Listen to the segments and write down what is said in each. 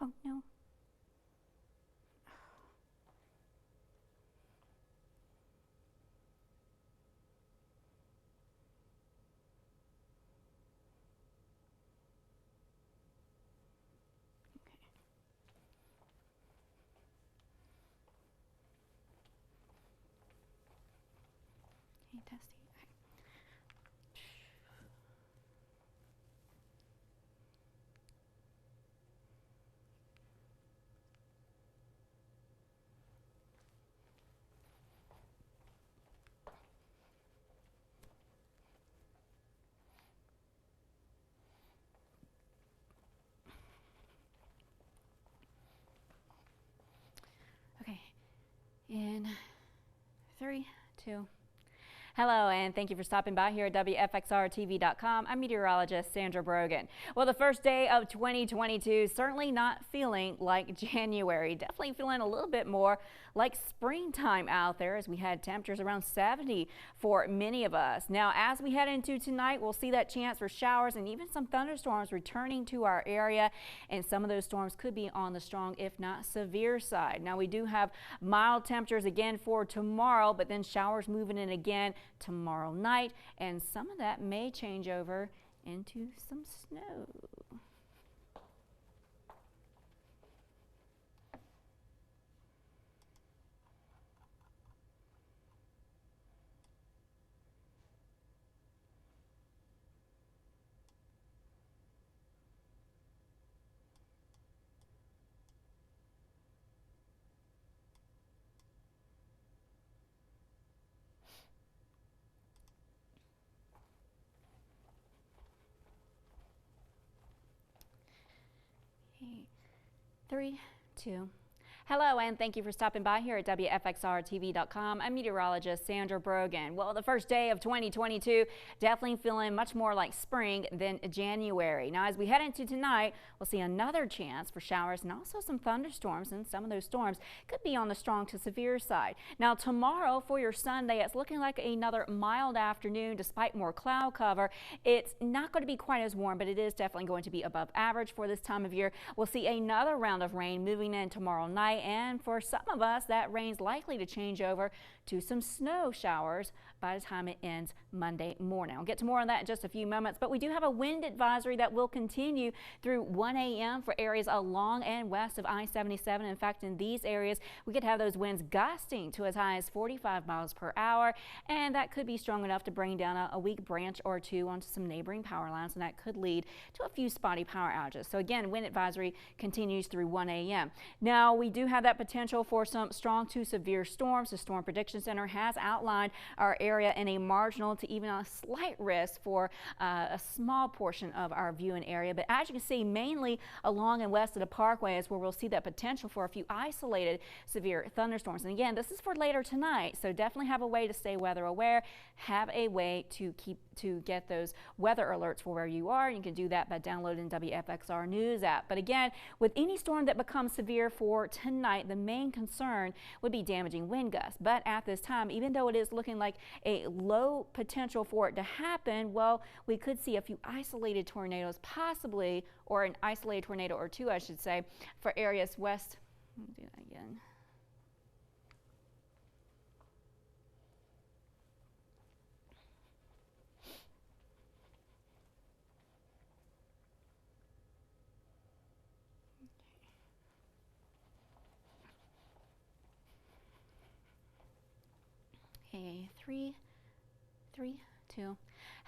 Oh, no. Okay, testing. Okay, in 3, 2. Hello, and thank you for stopping by here at WFXRTV.com. I'm meteorologist Sandra Brogan. Well, the first day of 2022, certainly not feeling like January. Definitely feeling a little bit more like springtime out there as we had temperatures around 70 for many of us. Now, as we head into tonight, we'll see that chance for showers and even some thunderstorms returning to our area. And some of those storms could be on the strong, if not severe side. Now, we do have mild temperatures again for tomorrow, but then showers moving in again tomorrow night, and some of that may change over into some snow. Okay. 3, 2. Hello, and thank you for stopping by here at WFXRTV.com. I'm meteorologist Sandra Brogan. Well, the first day of 2022, definitely feeling much more like spring than January. Now, as we head into tonight, we'll see another chance for showers and also some thunderstorms, and some of those storms could be on the strong to severe side. Now, tomorrow for your Sunday, it's looking like another mild afternoon despite more cloud cover. It's not going to be quite as warm, but it is definitely going to be above average for this time of year. We'll see another round of rain moving in tomorrow night. And for some of us, that rain's likely to change over to some snow showers by the time it ends Monday morning. I'll get to more on that in just a few moments, but we do have a wind advisory that will continue through 1 a.m. for areas along and west of I-77. In fact, in these areas, we could have those winds gusting to as high as 45 miles per hour, and that could be strong enough to bring down a weak branch or two onto some neighboring power lines, and that could lead to a few spotty power outages. So again, wind advisory continues through 1 a.m. Now, we do have that potential for some strong to severe storms. The Storm Prediction Center has outlined our area in a marginal to even a slight risk for a small portion of our viewing area. But as you can see, mainly along and west of the parkway is where we'll see that potential for a few isolated severe thunderstorms. And again, this is for later tonight, so definitely have a way to stay weather aware, have a way to get those weather alerts for where you are. You can do that by downloading WFXR News app. But again, with any storm that becomes severe for tonight, the main concern would be damaging wind gusts. But at this time, even though it is looking like a low potential for it to happen, well, we could see a few isolated tornadoes possibly, or an isolated tornado or two, I should say, for areas west. Let me do that again. Okay, 3, 2.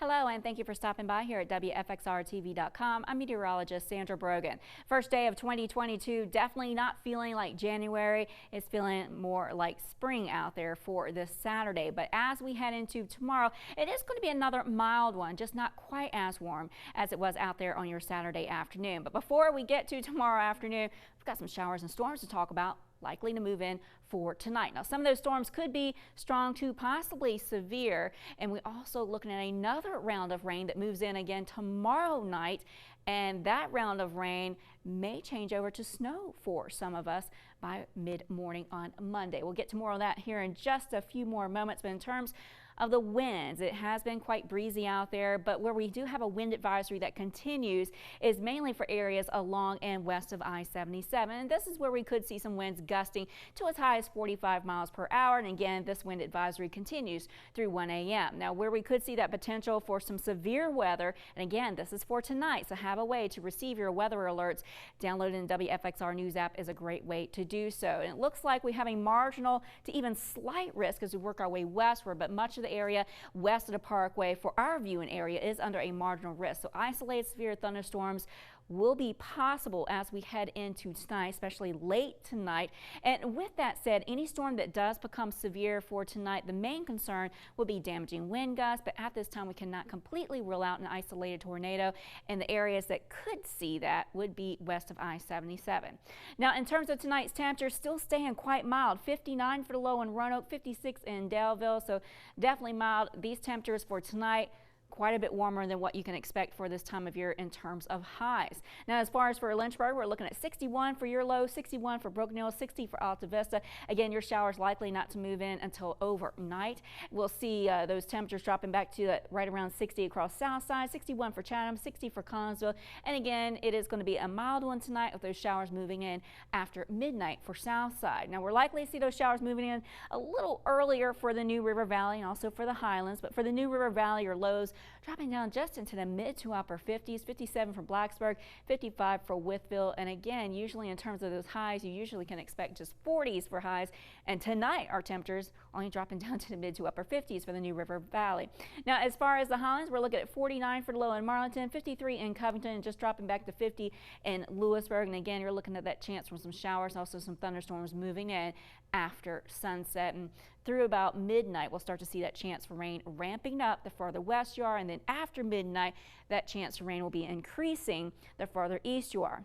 Hello, and thank you for stopping by here at WFXRTV.com. I'm meteorologist Sandra Brogan. First day of 2022, definitely not feeling like January. It's feeling more like spring out there for this Saturday. But as we head into tomorrow, it is going to be another mild one, just not quite as warm as it was out there on your Saturday afternoon. But before we get to tomorrow afternoon, we've got some showers and storms to talk about, likely to move in for tonight. Now, some of those storms could be strong to possibly severe, and we're also looking at another round of rain that moves in again tomorrow night, and that round of rain may change over to snow for some of us by mid-morning on Monday. We'll get to more on that here in just a few more moments, but in terms of the winds. It has been quite breezy out there, but where we do have a wind advisory that continues is mainly for areas along and west of I-77. And this is where we could see some winds gusting to as high as 45 miles per hour. And again, this wind advisory continues through 1 a.m. Now, where we could see that potential for some severe weather, and again, this is for tonight, so have a way to receive your weather alerts. Downloading the WFXR News app is a great way to do so. And it looks like we have a marginal to even slight risk as we work our way westward, but much of the area west of the Parkway for our viewing area is under a marginal risk. So isolated severe thunderstorms will be possible as we head into tonight, especially late tonight. And with that said, any storm that does become severe for tonight, the main concern will be damaging wind gusts. But at this time, we cannot completely rule out an isolated tornado. And the areas that could see that would be west of I-77. Now, in terms of tonight's temperatures, still staying quite mild. 59 for the low in Roanoke, 56 in Daleville. So definitely mild. These temperatures for tonight, quite a bit warmer than what you can expect for this time of year in terms of highs. Now, as far as for Lynchburg, we're looking at 61 for your low, 61 for Broken Hill, 60 for Alta Vista. Again, your showers likely not to move in until overnight. We'll see those temperatures dropping back to right around 60 across Southside, 61 for Chatham, 60 for Collinsville. And again, it is going to be a mild one tonight with those showers moving in after midnight for Southside. Now, we're likely to see those showers moving in a little earlier for the New River Valley and also for the Highlands. But for the New River Valley, your lows dropping down just into the mid to upper 50s, 57 for Blacksburg, 55 for Wytheville. And again, usually in terms of those highs, you usually can expect just 40s for highs. And tonight, our temperatures only dropping down to the mid to upper 50s for the New River Valley. Now, as far as the Highlands, we're looking at 49 for the low in Marlington, 53 in Covington, and just dropping back to 50 in Lewisburg. And again, you're looking at that chance for some showers, also some thunderstorms moving in after sunset. And through about midnight, we'll start to see that chance for rain ramping up the further west you are. And then after midnight, that chance for rain will be increasing the further east you are.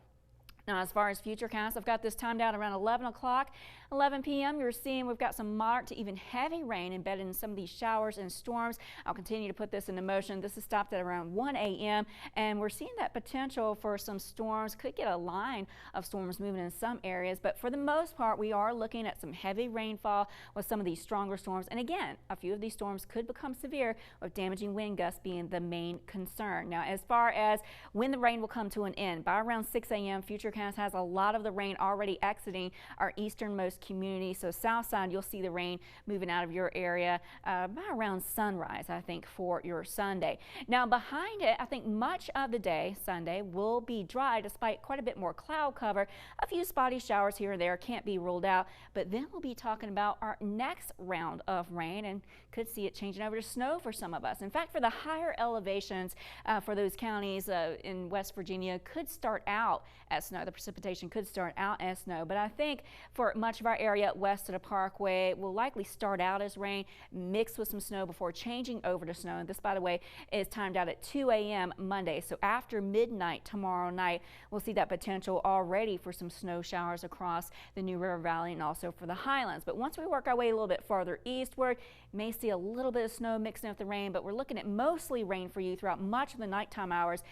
Now, as far as futurecast, I've got this timed out around 11 o'clock. 11 p.m. You're seeing we've got some moderate to even heavy rain embedded in some of these showers and storms. I'll continue to put this into motion. This is stopped at around 1 a.m. and we're seeing that potential for some storms. Could get a line of storms moving in some areas, but for the most part, we are looking at some heavy rainfall with some of these stronger storms. And again, a few of these storms could become severe, with damaging wind gusts being the main concern. Now, as far as when the rain will come to an end, by around 6 a.m., Futurecast has a lot of the rain already exiting our easternmost community. So south side, you'll see the rain moving out of your area by around sunrise, I think, for your Sunday. Now, behind it, I think much of the day, Sunday, will be dry despite quite a bit more cloud cover. A few spotty showers here and there can't be ruled out, but then we'll be talking about our next round of rain and could see it changing over to snow for some of us. In fact, for the higher elevations for those counties in West Virginia could start out as snow. The precipitation could start out as snow, but I think for much of our area west of the Parkway will likely start out as rain mixed with some snow before changing over to snow. And this, by the way, is timed out at 2 a.m. Monday. So after midnight tomorrow night, we'll see that potential already for some snow showers across the New River Valley and also for the Highlands. But once we work our way a little bit farther eastward, may see a little bit of snow mixing with the rain, but we're looking at mostly rain for you throughout much of the nighttime hours.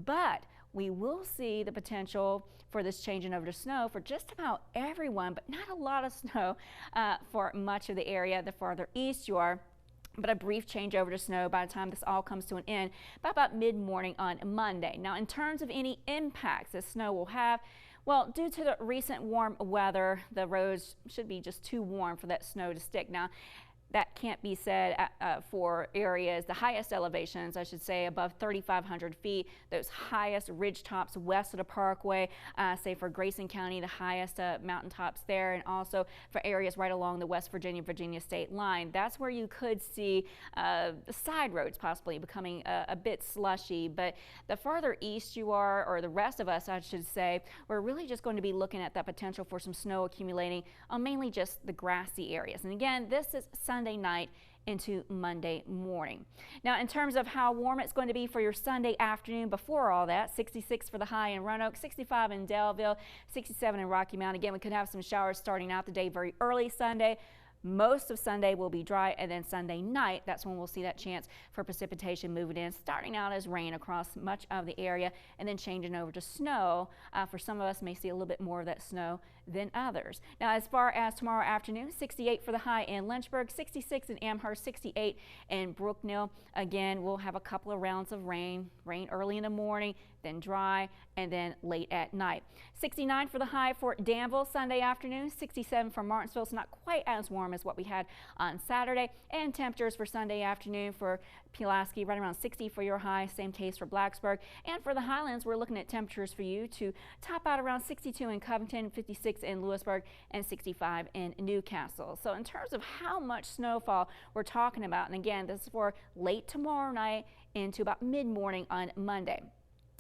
But we will see the potential for this changing over to snow for just about everyone, but not a lot of snow for much of the area the farther east you are. But a brief change over to snow by the time this all comes to an end by about mid-morning on Monday. Now, in terms of any impacts that snow will have, well, due to the recent warm weather, the roads should be just too warm for that snow to stick. Now, that can't be said for areas, the highest elevations, I should say, above 3,500 feet, those highest ridge tops west of the Parkway, say for Grayson County, the highest mountaintops there, and also for areas right along the West Virginia state line. That's where you could see the side roads possibly becoming a bit slushy. But the further east you are, or the rest of us, I should say, we're really just going to be looking at that potential for some snow accumulating on mainly just the grassy areas. And again, this is Sunday night into Monday morning. Now, in terms of how warm it's going to be for your Sunday afternoon, before all that, 66 for the high in Roanoke, 65 in Daleville, 67 in Rocky Mount. Again, we could have some showers starting out the day very early Sunday. Most of Sunday will be dry, and then Sunday night, that's when we'll see that chance for precipitation moving in, starting out as rain across much of the area and then changing over to snow. For some of us, may see a little bit more of that snow than others. Now, as far as tomorrow afternoon, 68 for the high in Lynchburg, 66 in Amherst, 68 in Brookneal. Again, we'll have a couple of rounds of rain early in the morning, then dry, and then late at night. 69 for the high for Danville Sunday afternoon, 67 for Martinsville. It's not quite as warm as what we had on Saturday. And temperatures for Sunday afternoon for Pulaski, right around 60 for your high. Same case for Blacksburg. And for the Highlands, we're looking at temperatures for you to top out around 62 in Covington, 56 in Lewisburg, and 65 in Newcastle. So in terms of how much snowfall we're talking about, and again, this is for late tomorrow night into about mid-morning on Monday.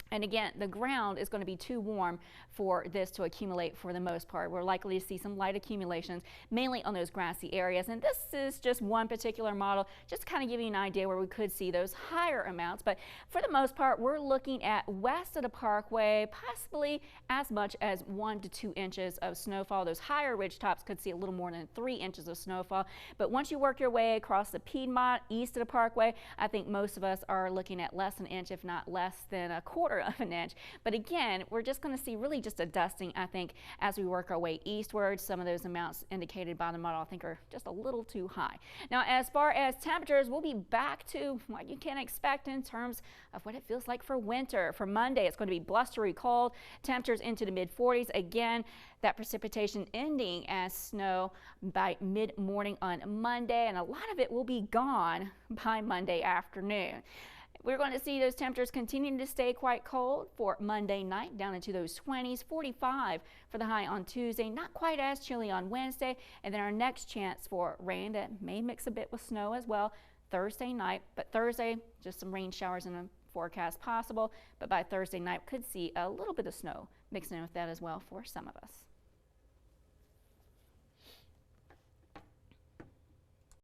And again, the ground is going to be too warm for this to accumulate for the most part. We're likely to see some light accumulations, mainly on those grassy areas. And this is just one particular model, just kind of giving you an idea where we could see those higher amounts. But for the most part, we're looking at west of the Parkway, possibly as much as 1 to 2 inches of snowfall. Those higher ridge tops could see a little more than 3 inches of snowfall. But once you work your way across the Piedmont, east of the Parkway, I think most of us are looking at less than an inch, if not less than a quarter of an inch. But again, we're just going to see really just a dusting, I think, as we work our way eastward. Some of those amounts indicated by the model I think are just a little too high. Now, as far as temperatures, we'll be back to what you can expect in terms of what it feels like for winter. For Monday, it's going to be blustery cold, temperatures into the mid-40s. Again, that precipitation ending as snow by mid-morning on Monday, and a lot of it will be gone by Monday afternoon. We're going to see those temperatures continuing to stay quite cold for Monday night, down into those 20s, 45 for the high on Tuesday, not quite as chilly on Wednesday, and then our next chance for rain that may mix a bit with snow as well Thursday night. But Thursday, just some rain showers in the forecast possible, but by Thursday night could see a little bit of snow mixing in with that as well for some of us.